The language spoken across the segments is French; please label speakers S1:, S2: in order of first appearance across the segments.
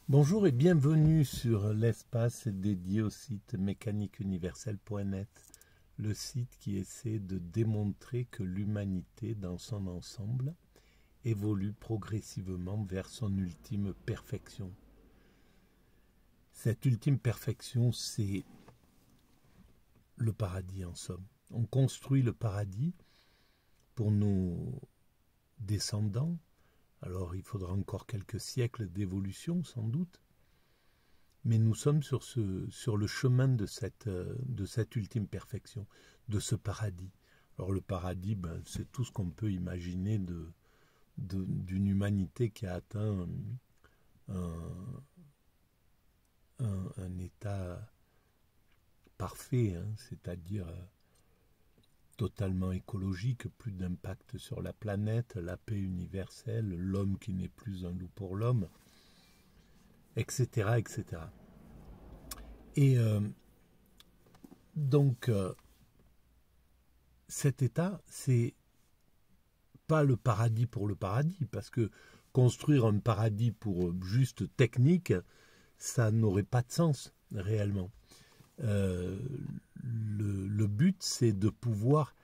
S1: Bonjour et bienvenue sur l'espace dédié au site mécaniqueuniverselle.net, le site qui essaie de démontrer que l'humanité dans son ensemble évolue progressivement vers son ultime perfection. Cette ultime perfection, c'est le paradis en somme. On construit le paradis pour nos descendants. Alors il faudra encore quelques siècles d'évolution sans doute, mais nous sommes sur le chemin de cette ultime perfection, de ce paradis. Alors le paradis, c'est tout ce qu'on peut imaginer d'une humanité qui a atteint un état parfait, hein, c'est-à-dire totalement écologique, plus d'impact sur la planète, la paix universelle, l'homme qui n'est plus un loup pour l'homme, etc., etc. Et donc, cet état, c'est pas le paradis pour le paradis, parce que construire un paradis pour juste technique, ça n'aurait pas de sens réellement. Le but, c'est de pouvoir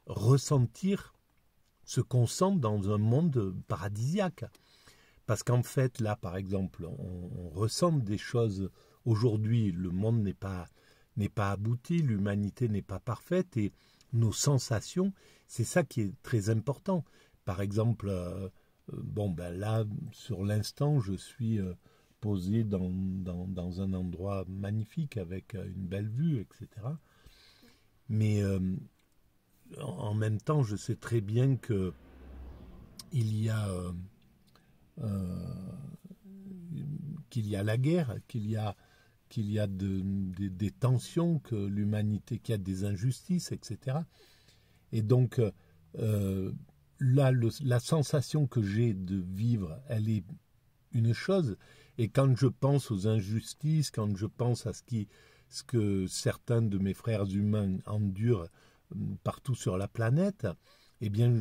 S1: ressentir ce qu'on sent dans un monde paradisiaque. Parce qu'en fait, là, par exemple, on ressent des choses. Aujourd'hui, le monde n'est pas abouti, l'humanité n'est pas parfaite, et nos sensations, c'est ça qui est très important. Par exemple, là, sur l'instant, je suis posé dans un endroit magnifique avec une belle vue, etc. Mais en même temps, je sais très bien que il y a la guerre, qu'il y a des tensions, que l'humanité, qu'il y a des injustices, etc. Et donc là, la sensation que j'ai de vivre, elle est une chose. Et quand je pense aux injustices, quand je pense à ce que certains de mes frères humains endurent partout sur la planète, eh bien,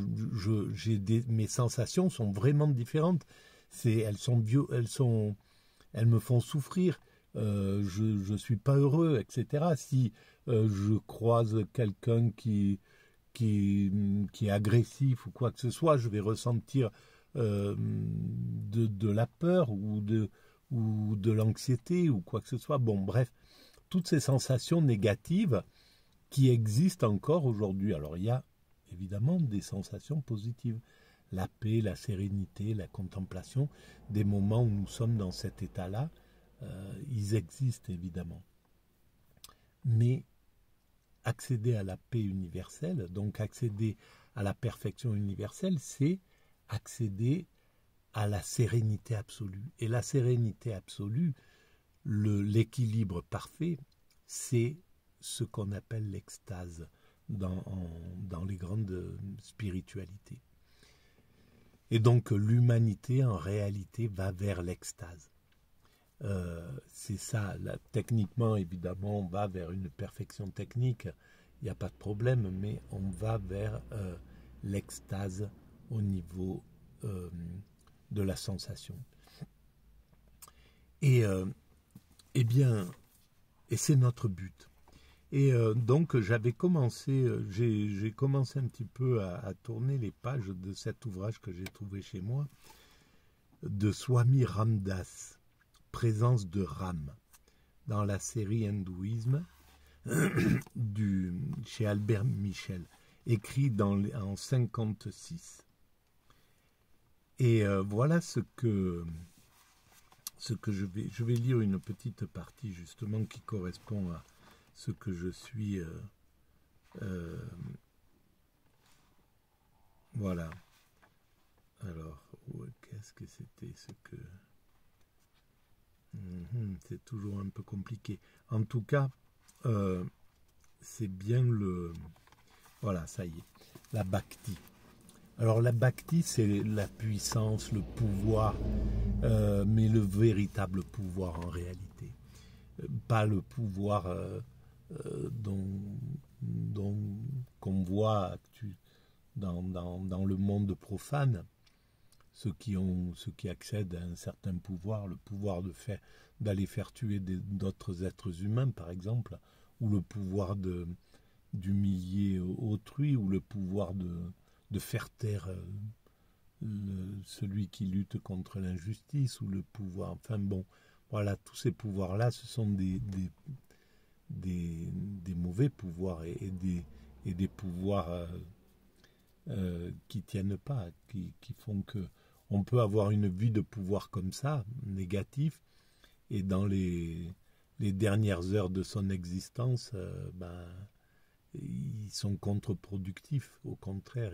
S1: mes sensations sont vraiment différentes. Elles me font souffrir. Je suis pas heureux, etc. Si je croise quelqu'un qui est agressif ou quoi que ce soit, je vais ressentir de la peur ou de l'anxiété ou quoi que ce soit. Bon, bref, toutes ces sensations négatives qui existent encore aujourd'hui. Alors, il y a évidemment des sensations positives. La paix, la sérénité, la contemplation, des moments où nous sommes dans cet état-là, ils existent évidemment. Mais accéder à la paix universelle, donc accéder à la perfection universelle, c'est accéder à la sérénité absolue. Et la sérénité absolue, l'équilibre parfait, c'est ce qu'on appelle l'extase dans les grandes spiritualités. Et donc l'humanité, en réalité, va vers l'extase. C'est ça, là, techniquement, évidemment, on va vers une perfection technique, il n'y a pas de problème, mais on va vers l'extase au niveau de la sensation. Et c'est notre but. Et donc j'ai commencé un petit peu à tourner les pages de cet ouvrage que j'ai trouvé chez moi, de Swami Ramdas, Présence de Ram, dans la série Hindouisme chez Albert Michel, écrit en 56. Et voilà ce que je vais lire une petite partie justement qui correspond à ce que je suis. Voilà. Alors, qu'est-ce que c'était ce que... c'est toujours un peu compliqué. En tout cas, c'est bien le... Voilà, ça y est. La bhakti. Alors la bhakti, c'est la puissance, le pouvoir, mais le véritable pouvoir en réalité. Pas le pouvoir qu'on voit dans le monde profane. ceux qui accèdent à un certain pouvoir, le pouvoir d'aller faire tuer d'autres êtres humains, par exemple, ou le pouvoir d'humilier autrui, ou le pouvoir de faire taire celui qui lutte contre l'injustice, ou le pouvoir, enfin bon, voilà, tous ces pouvoirs-là, ce sont des mauvais pouvoirs et des pouvoirs qui tiennent pas, qui font que on peut avoir une vie de pouvoir comme ça, négatif, et dans les dernières heures de son existence, ils sont contre-productifs. Au contraire,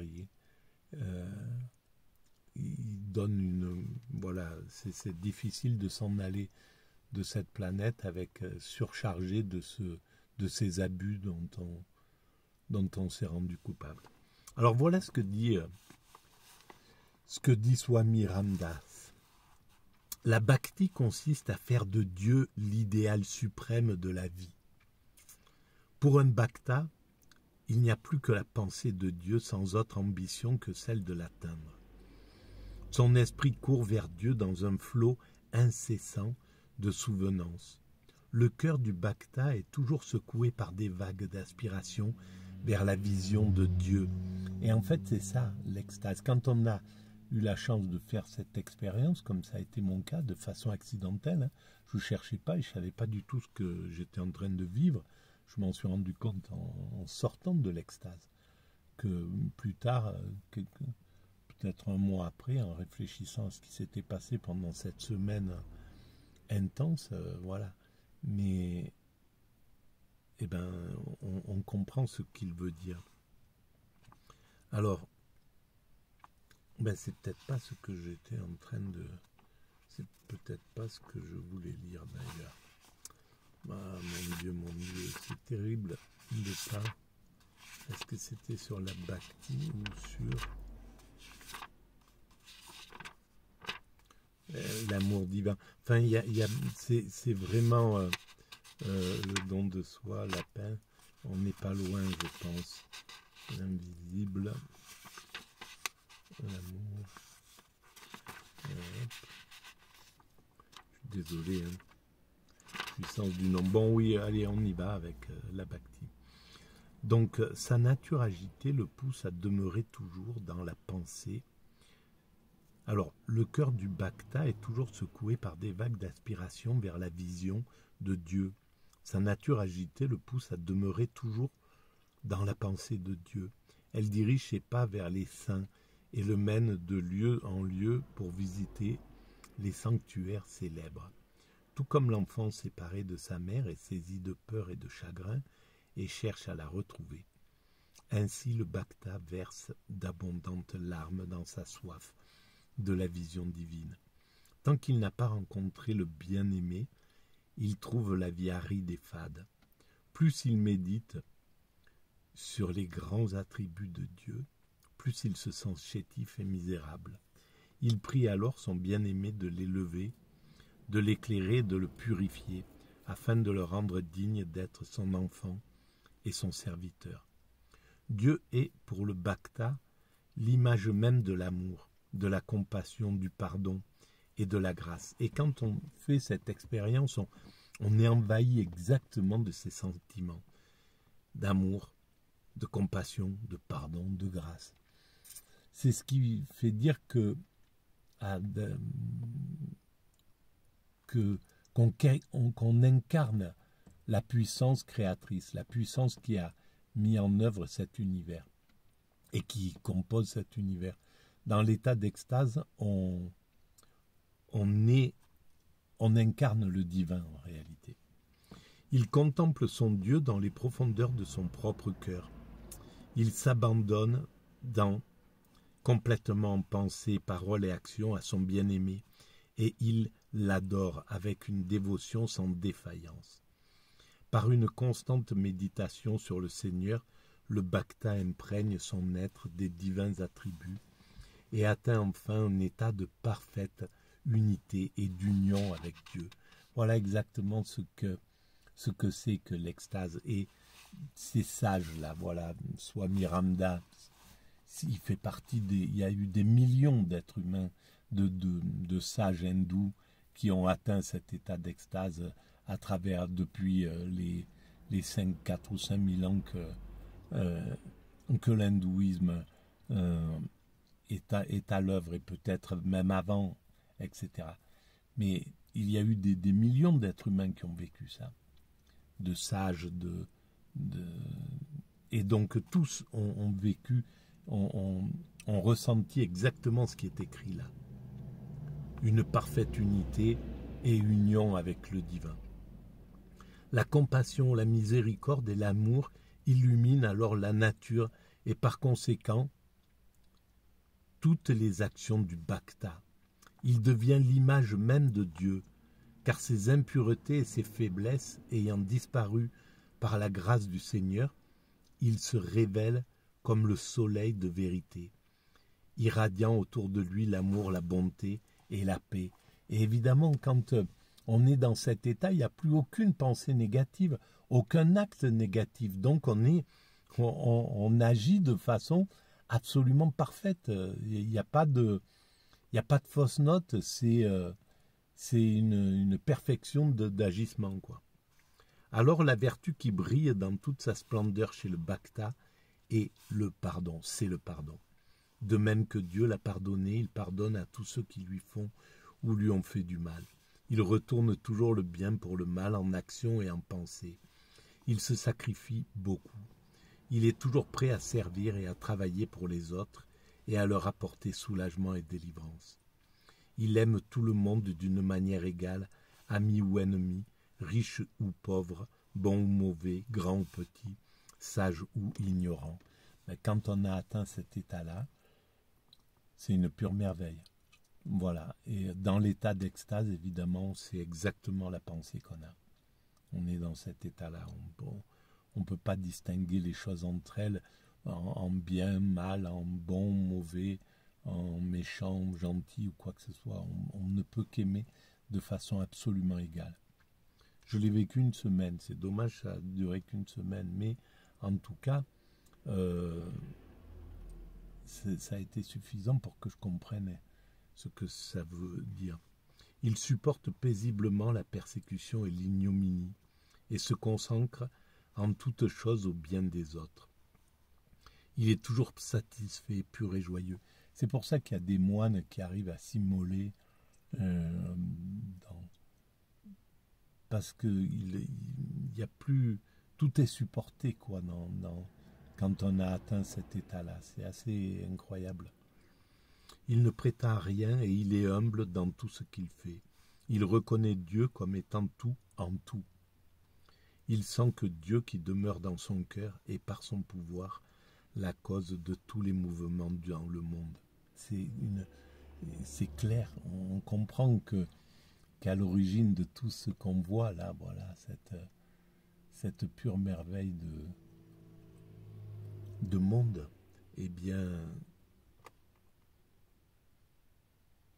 S1: ils donnent voilà, c'est difficile de s'en aller de cette planète avec surchargé de ces abus dont on s'est rendu coupable. Alors voilà ce que dit Swami Ramdas. La bhakti consiste à faire de Dieu l'idéal suprême de la vie. Pour un bhakta, il n'y a plus que la pensée de Dieu sans autre ambition que celle de l'atteindre. Son esprit court vers Dieu dans un flot incessant de souvenances. Le cœur du bhakta est toujours secoué par des vagues d'aspiration vers la vision de Dieu. Et en fait, c'est ça, l'extase. Quand on a eu la chance de faire cette expérience, comme ça a été mon cas, de façon accidentelle, je ne cherchais pas et je ne savais pas du tout ce que j'étais en train de vivre. Je m'en suis rendu compte en sortant de l'extase. Que plus tard, peut-être un mois après, en réfléchissant à ce qui s'était passé pendant cette semaine intense, voilà. Mais on comprend ce qu'il veut dire. Alors, c'est peut-être pas ce que j'étais en train de... C'est peut-être pas ce que je voulais lire d'ailleurs. Ah, mon Dieu, c'est terrible de pas... Est-ce que c'était sur la bhakti ou sur l'amour divin? Enfin, c'est vraiment le don de soi, la paix. On n'est pas loin, je pense. L'invisible, l'amour. Je suis désolé. Puissance du nom. Bon, oui, allez, on y va avec la bhakti. Donc, sa nature agitée le pousse à demeurer toujours dans la pensée. Alors, le cœur du bhakta est toujours secoué par des vagues d'aspiration vers la vision de Dieu. Sa nature agitée le pousse à demeurer toujours dans la pensée de Dieu. Elle dirige ses pas vers les saints et le mène de lieu en lieu pour visiter les sanctuaires célèbres. Tout comme l'enfant séparé de sa mère est saisi de peur et de chagrin et cherche à la retrouver. Ainsi le bhakta verse d'abondantes larmes dans sa soif de la vision divine. Tant qu'il n'a pas rencontré le bien-aimé, il trouve la vie aride et fade. Plus il médite sur les grands attributs de Dieu, plus il se sent chétif et misérable. Il prie alors son bien-aimé de l'élever, de l'éclairer, de le purifier, afin de le rendre digne d'être son enfant et son serviteur. Dieu est, pour le bhakta, l'image même de l'amour, de la compassion, du pardon et de la grâce. Et quand on fait cette expérience, on est envahi exactement de ces sentiments d'amour, de compassion, de pardon, de grâce. C'est ce qui fait dire qu'on incarne la puissance créatrice, la puissance qui a mis en œuvre cet univers et qui compose cet univers. Dans l'état d'extase, on incarne le divin en réalité. Il contemple son Dieu dans les profondeurs de son propre cœur. Il s'abandonne complètement en pensée, parole et action à son bien-aimé, et il l'adore avec une dévotion sans défaillance. Par une constante méditation sur le Seigneur, le bhakta imprègne son être des divins attributs et atteint enfin un état de parfaite unité et d'union avec Dieu. Voilà exactement ce que c'est que l'extase. Et ces sages-là, voilà, Swami Ramdas, il fait partie il y a eu des millions d'êtres humains, de sages hindous qui ont atteint cet état d'extase à travers, depuis les 5, 4 ou 5 000 ans que l'hindouisme est à l'œuvre, et peut-être même avant, etc. Mais il y a eu des millions d'êtres humains qui ont vécu ça, de sages, et donc tous ont vécu, ont ressenti exactement ce qui est écrit là. Une parfaite unité et union avec le divin. La compassion, la miséricorde et l'amour illuminent alors la nature et par conséquent toutes les actions du Bhakta. Il devient l'image même de Dieu, car ses impuretés et ses faiblesses ayant disparu par la grâce du Seigneur, il se révèle comme le soleil de vérité, irradiant autour de lui l'amour, la bonté et la paix. Et évidemment, quand on est dans cet état, il n'y a plus aucune pensée négative, aucun acte négatif. Donc on agit de façon absolument parfaite. Il n'y a pas de fausse note, c'est une perfection d'agissement, quoi. Alors la vertu qui brille dans toute sa splendeur chez le Bhakta est le pardon, c'est le pardon. De même que Dieu l'a pardonné, il pardonne à tous ceux qui lui font ou lui ont fait du mal. Il retourne toujours le bien pour le mal en action et en pensée. Il se sacrifie beaucoup. Il est toujours prêt à servir et à travailler pour les autres et à leur apporter soulagement et délivrance. Il aime tout le monde d'une manière égale, ami ou ennemi, riche ou pauvre, bon ou mauvais, grand ou petit, sage ou ignorant. Mais quand on a atteint cet état-là, c'est une pure merveille. Voilà. Et dans l'état d'extase, évidemment, c'est exactement la pensée qu'on a. On est dans cet état-là. On ne peut pas distinguer les choses entre elles en bien, mal, en bon, mauvais, en méchant, gentil ou quoi que ce soit. On ne peut qu'aimer de façon absolument égale. Je l'ai vécu une semaine. C'est dommage, ça a duré qu'une semaine. Mais en tout cas, ça a été suffisant pour que je comprenne ce que ça veut dire. Il supporte paisiblement la persécution et l'ignominie et se consacre en toutes choses au bien des autres. Il est toujours satisfait, pur et joyeux. C'est pour ça qu'il y a des moines qui arrivent à s'immoler parce que il y a plus, tout est supporté, quoi, quand on a atteint cet état-là. C'est assez incroyable. Il ne prétend à rien et il est humble dans tout ce qu'il fait. Il reconnaît Dieu comme étant tout en tout. Il sent que Dieu qui demeure dans son cœur est par son pouvoir la cause de tous les mouvements dans le monde. C'est clair, on comprend qu'à l'origine de tout ce qu'on voit là, voilà, cette pure merveille de monde, eh bien,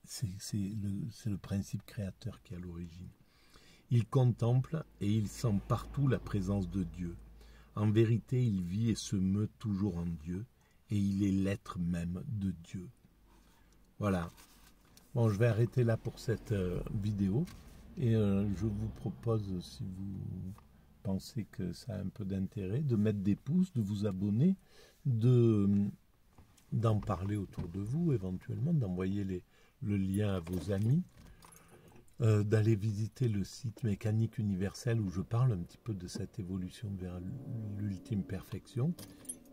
S1: c'est le principe créateur qui est à l'origine. Il contemple et il sent partout la présence de Dieu. En vérité, il vit et se meut toujours en Dieu, et il est l'être même de Dieu. Voilà. Bon, je vais arrêter là pour cette vidéo, et je vous propose, si vous pensez que ça a un peu d'intérêt, de mettre des pouces, de vous abonner, d'en parler autour de vous, éventuellement, d'envoyer le lien à vos amis, d'aller visiter le site Mécanique Universelle où je parle un petit peu de cette évolution vers l'ultime perfection,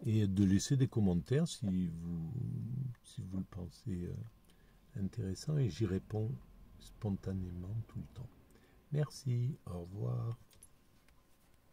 S1: et de laisser des commentaires si vous le pensez intéressant, et j'y réponds spontanément tout le temps. Merci, au revoir.